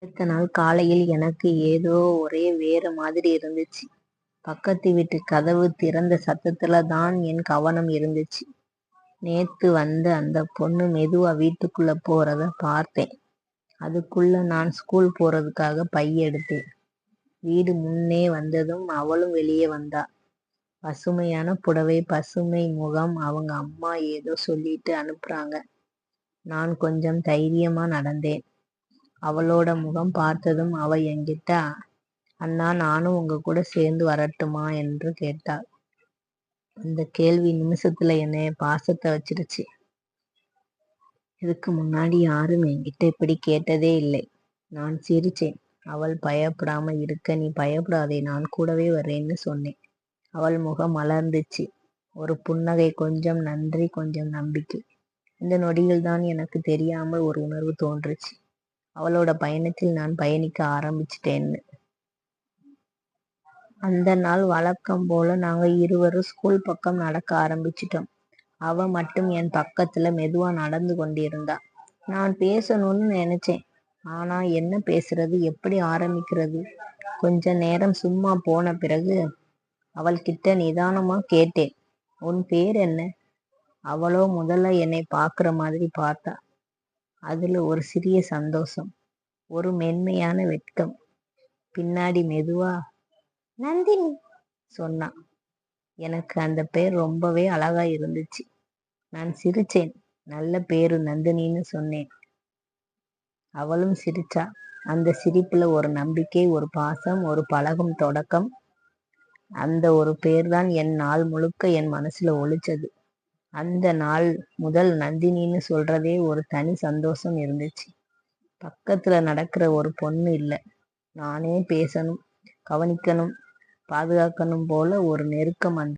அடுத்த நாள் காலையில் எனக்கு ஏதோ ஒரே வேற மாதிரி இருந்துச்சு. பக்கத்து வீட்டு கதவு திறந்த சத்தத்துல தான் என் கவனம் இருந்துச்சு. நேத்து வந்த அந்த பொண்ணு மெதுவா வீட்டுக்குள்ள போறத பார்த்தேன். அதுக்குள்ள நான் ஸ்கூல் போறதுக்காக பை எடுத்தேன். வீடு முன்னே வந்ததும் அவளும் வெளியே வந்தா. பசுமையான புடவை, பசுமை முகம். அவங்க அம்மா ஏதோ சொல்லிட்டு அனுப்புறாங்க. நான் கொஞ்சம் தைரியமா நடந்தேன். அவளோட முகம் பார்த்ததும் அவ என்கிட்ட, அண்ணா நானும் உங்க கூட சேர்ந்து வரட்டுமா என்று கேட்டாள். அந்த கேள்வி நிமிஷத்துல என்னைய பாசத்தை வச்சிருச்சு. இதுக்கு முன்னாடி யாரும் என்கிட்ட இப்படி கேட்டதே இல்லை. நான் சிரிச்சேன். அவள் பயப்படாம இருக்க, நீ பயப்படாதே, நான் கூடவே வர்றேன்னு சொன்னேன். அவள் முகம் மலர்ந்துச்சு. ஒரு புன்னகை, கொஞ்சம் நன்றி, கொஞ்சம் நம்பிக்கை. இந்த நொடியில் தான் எனக்கு தெரியாமல் ஒரு உணர்வு தோன்றுச்சு. அவளோட பயணத்தில் நான் பயணிக்க ஆரம்பிச்சிட்டேன்னு. அந்த நாள் வழக்கம் போல நாங்க இருவரும் ஸ்கூல் பக்கம் நடக்க ஆரம்பிச்சிட்டோம். அவ மட்டும் என் பக்கத்துல மெதுவா நடந்து கொண்டிருந்தா. நான் பேசணும்னு நினைச்சேன். ஆனா என்ன பேசுறது, எப்படி ஆரம்பிக்கிறது? கொஞ்ச நேரம் சும்மா போன பிறகு அவள் கிட்ட நிதானமா கேட்டேன், உன் பேர் என்ன? அவளோ முதல்ல என்னை பார்க்குற மாதிரி பார்த்தா. அதுல ஒரு சிறிய சந்தோஷம், ஒரு மென்மையான வெட்கம். பின்னாடி மெதுவா நந்தினி சொன்னா. எனக்கு அந்த பேர் ரொம்பவே அழகா இருந்துச்சு. நான் சிரிச்சேன். நல்ல பேரு நந்தினின்னு சொன்னேன். அவளும் சிரிச்சா. அந்த சிரிப்புல ஒரு நம்பிக்கை, ஒரு பாசம், ஒரு பழகும் தொடக்கம். அந்த ஒரு பேர் தான் என் நாள் முழுக்க என் மனசுல ஒலிச்சது. அந்த நாள் முதல் நந்தினின்னு சொல்றதே ஒரு தனி சந்தோஷம் இருந்துச்சு. பக்கத்துல நடக்கிற ஒரு பொண்ணு இல்ல, நானே பேசணும், கவனிக்கணும், பாதுகாக்கணும் போல ஒரு நெருக்கம். அந்த